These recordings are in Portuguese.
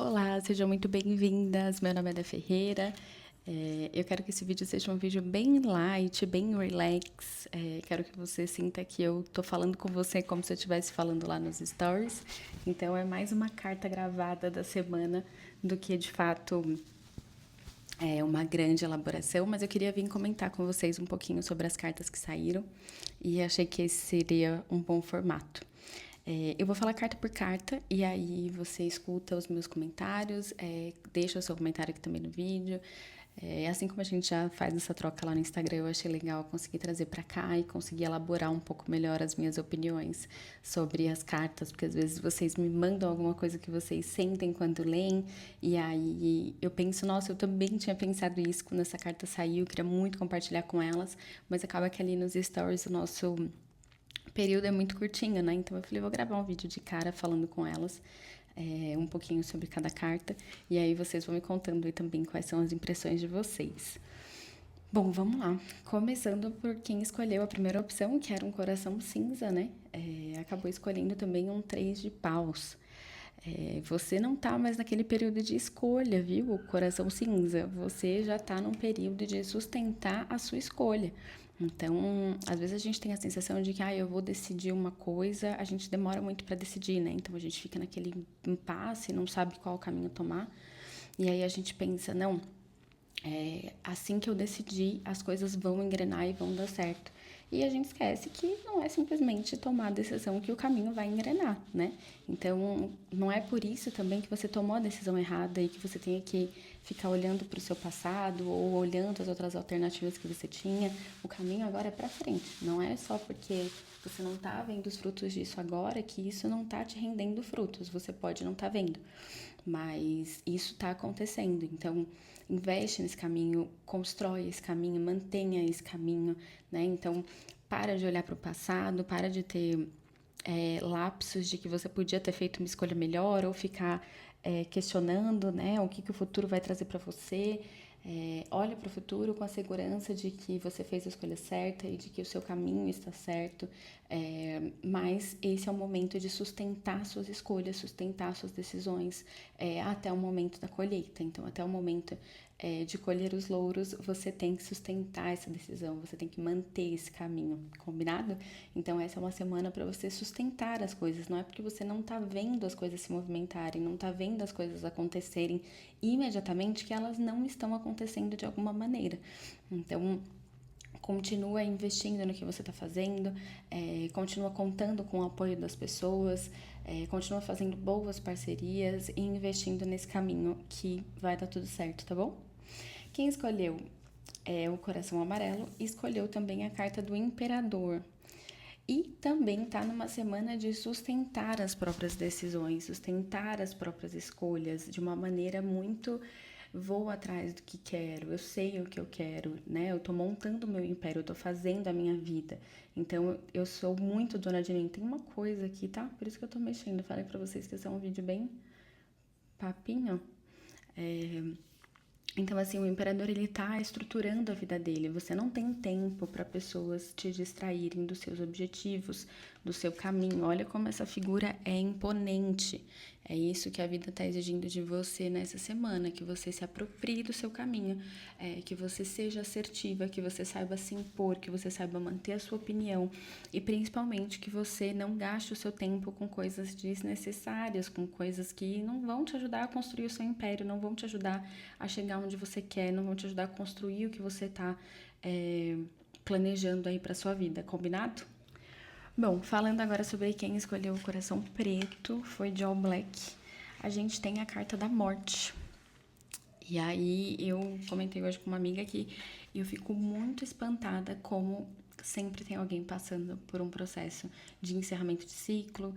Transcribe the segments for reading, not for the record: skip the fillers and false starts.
Olá, sejam muito bem-vindas. Meu nome é Ana Ferreira. Eu quero que esse vídeo seja um vídeo bem light, bem relax. Quero que você sinta que eu tô falando com você como se eu estivesse falando lá nos stories. Então, é mais uma carta gravada da semana do que, de fato, uma grande elaboração. Mas eu queria vir comentar com vocês um pouquinho sobre as cartas que saíram e achei que esse seria um bom formato. Eu vou falar carta por carta e aí você escuta os meus comentários, deixa o seu comentário aqui também no vídeo. Assim como a gente já faz essa troca lá no Instagram, eu achei legal conseguir trazer para cá e conseguir elaborar um pouco melhor as minhas opiniões sobre as cartas, porque às vezes vocês me mandam alguma coisa que vocês sentem quando leem, e aí eu penso, nossa, eu também tinha pensado isso quando essa carta saiu, eu queria muito compartilhar com elas, mas acaba que ali nos stories o nosso período é muito curtinho, né? Então eu falei, vou gravar um vídeo de cara falando com elas um pouquinho sobre cada carta. E aí vocês vão me contando aí também quais são as impressões de vocês. Bom, vamos lá. Começando por quem escolheu a primeira opção, que era um coração cinza, né? Acabou escolhendo também um 3 de paus. Você não tá mais naquele período de escolha, viu? O coração cinza. Você já tá num período de sustentar a sua escolha. Então, às vezes a gente tem a sensação de que, eu vou decidir uma coisa, a gente demora muito para decidir, né? Então a gente fica naquele impasse, não sabe qual caminho tomar. E aí a gente pensa, não, assim que eu decidir, as coisas vão engrenar e vão dar certo. E a gente esquece que não é simplesmente tomar a decisão que o caminho vai engrenar, né? Então, não é por isso também que você tomou a decisão errada e que você tenha que ficar olhando para o seu passado ou olhando as outras alternativas que você tinha. O caminho agora é para frente. Não é só porque você não tá vendo os frutos disso agora que isso não tá te rendendo frutos. Você pode não tá vendo, mas isso tá acontecendo. Então, investe nesse caminho, constrói esse caminho, mantenha esse caminho, né? Então, para de olhar para o passado, para de ter lapsos de que você podia ter feito uma escolha melhor ou ficar questionando, né, o que o futuro vai trazer para você. Olha para o futuro com a segurança de que você fez a escolha certa e de que o seu caminho está certo, mas esse é o momento de sustentar suas escolhas, sustentar suas decisões até o momento da colheita. Então, até o momento de colher os louros, você tem que sustentar essa decisão, você tem que manter esse caminho, combinado? Então, essa é uma semana para você sustentar as coisas, não é porque você não tá vendo as coisas se movimentarem, não tá vendo as coisas acontecerem imediatamente que elas não estão acontecendo de alguma maneira. Então, continua investindo no que você está fazendo, continua contando com o apoio das pessoas, continua fazendo boas parcerias e investindo nesse caminho que vai dar tudo certo, tá bom? Quem escolheu o coração amarelo escolheu também a carta do imperador. E também tá numa semana de sustentar as próprias decisões, sustentar as próprias escolhas de uma maneira muito vou atrás do que quero, eu sei o que eu quero, né? Eu tô montando o meu império, eu tô fazendo a minha vida. Então, eu sou muito dona de mim. Tem uma coisa aqui, tá? Por isso que eu tô mexendo. Falei pra vocês que esse é um vídeo bem papinho. Então, assim, o imperador, ele tá estruturando a vida dele. Você não tem tempo para pessoas te distraírem dos seus objetivos, do seu caminho. Olha como essa figura é imponente. É isso que a vida tá exigindo de você nessa semana, que você se aproprie do seu caminho, que você seja assertiva, que você saiba se impor, que você saiba manter a sua opinião e principalmente que você não gaste o seu tempo com coisas desnecessárias, com coisas que não vão te ajudar a construir o seu império, não vão te ajudar a chegar onde você quer, não vão te ajudar a construir o que você tá planejando aí pra sua vida, combinado? Bom, falando agora sobre quem escolheu o coração preto, foi Joe Black. A gente tem a carta da morte. E aí eu comentei hoje com uma amiga que eu fico muito espantada como sempre tem alguém passando por um processo de encerramento de ciclo,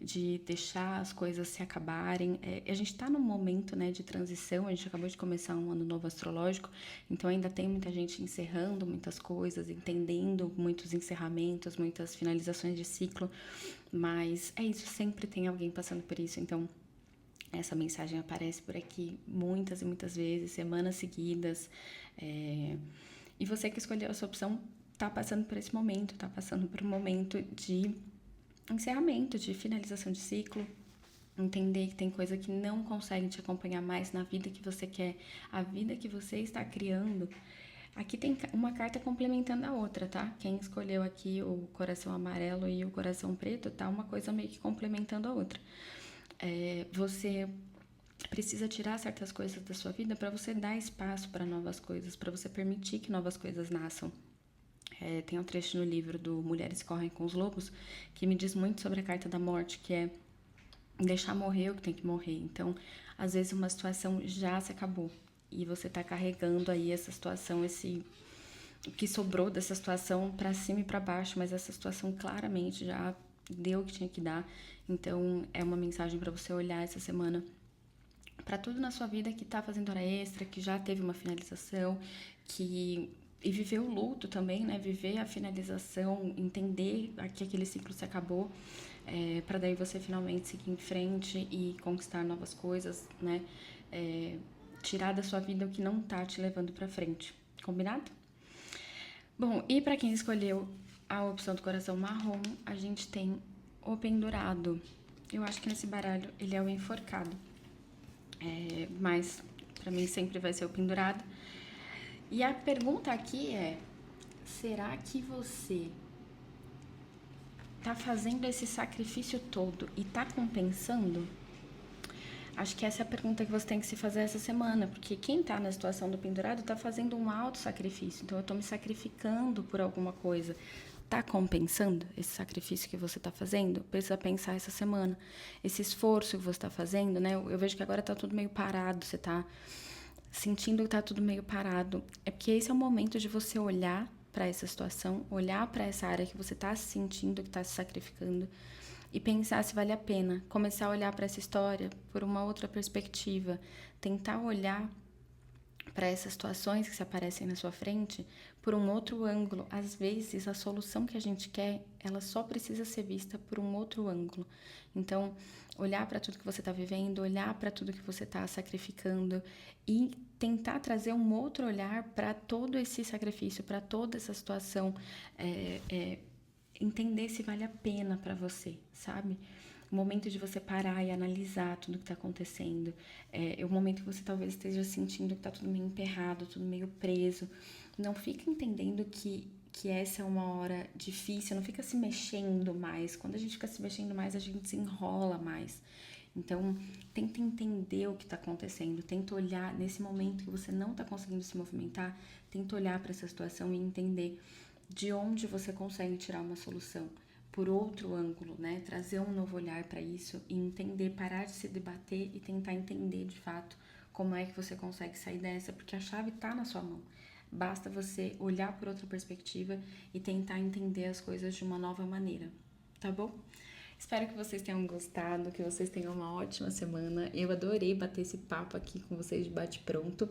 de deixar as coisas se acabarem. A gente está num momento, né, de transição, a gente acabou de começar um ano novo astrológico, então ainda tem muita gente encerrando muitas coisas, entendendo muitos encerramentos, muitas finalizações de ciclo, mas é isso, sempre tem alguém passando por isso, então essa mensagem aparece por aqui muitas e muitas vezes, semanas seguidas. E você que escolheu essa opção tá passando por esse momento, tá passando por um momento de encerramento, de finalização de ciclo. Entender que tem coisa que não consegue te acompanhar mais na vida que você quer, a vida que você está criando. Aqui tem uma carta complementando a outra, tá? Quem escolheu aqui o coração amarelo e o coração preto, tá uma coisa meio que complementando a outra. Você precisa tirar certas coisas da sua vida para você dar espaço para novas coisas, para você permitir que novas coisas nasçam. Tem um trecho no livro do Mulheres Correm com os Lobos que me diz muito sobre a carta da morte, que é deixar morrer o que tem que morrer. Então, às vezes uma situação já se acabou e você tá carregando aí essa situação, o que sobrou dessa situação para cima e para baixo, mas essa situação claramente já deu o que tinha que dar. Então, é uma mensagem para você olhar essa semana para tudo na sua vida que tá fazendo hora extra, que já teve uma finalização, e viver o luto também, né? Viver a finalização, entender que aquele ciclo se acabou, para daí você finalmente seguir em frente e conquistar novas coisas, né? Tirar da sua vida o que não tá te levando para frente. Combinado? Bom, e para quem escolheu a opção do coração marrom, a gente tem o pendurado. Eu acho que nesse baralho ele é o enforcado. Mas para mim sempre vai ser o pendurado. E a pergunta aqui é: será que você tá fazendo esse sacrifício todo e tá compensando? Acho que essa é a pergunta que você tem que se fazer essa semana, porque quem tá na situação do pendurado tá fazendo um auto sacrifício. Então eu tô me sacrificando por alguma coisa. Tá compensando esse sacrifício que você tá fazendo? Precisa pensar essa semana. Esse esforço que você tá fazendo, né? Eu vejo que agora tá tudo meio parado, você tá sentindo que tá tudo meio parado. É porque esse é o momento de você olhar para essa situação, olhar para essa área que você tá sentindo que tá se sacrificando e pensar se vale a pena. Começar a olhar para essa história por uma outra perspectiva, tentar olhar para essas situações que se aparecem na sua frente por um outro ângulo. Às vezes, a solução que a gente quer, ela só precisa ser vista por um outro ângulo. Então, olhar para tudo que você está vivendo, olhar para tudo que você está sacrificando e tentar trazer um outro olhar para todo esse sacrifício, para toda essa situação, entender se vale a pena para você, sabe? O momento de você parar e analisar tudo que tá acontecendo. É o momento que você talvez esteja sentindo que tá tudo meio emperrado, tudo meio preso. Não fica entendendo que essa é uma hora difícil, não fica se mexendo mais. Quando a gente fica se mexendo mais, a gente se enrola mais. Então, tenta entender o que está acontecendo, tenta olhar nesse momento que você não está conseguindo se movimentar, tenta olhar para essa situação e entender de onde você consegue tirar uma solução por outro ângulo, né? Trazer um novo olhar para isso e entender, parar de se debater e tentar entender de fato como é que você consegue sair dessa, porque a chave está na sua mão. Basta você olhar por outra perspectiva e tentar entender as coisas de uma nova maneira, tá bom? Espero que vocês tenham gostado, que vocês tenham uma ótima semana. Eu adorei bater esse papo aqui com vocês de bate-pronto.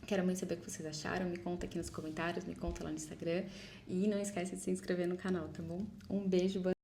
Quero muito saber o que vocês acharam, me conta aqui nos comentários, me conta lá no Instagram. E não esquece de se inscrever no canal, tá bom? Um beijo, boa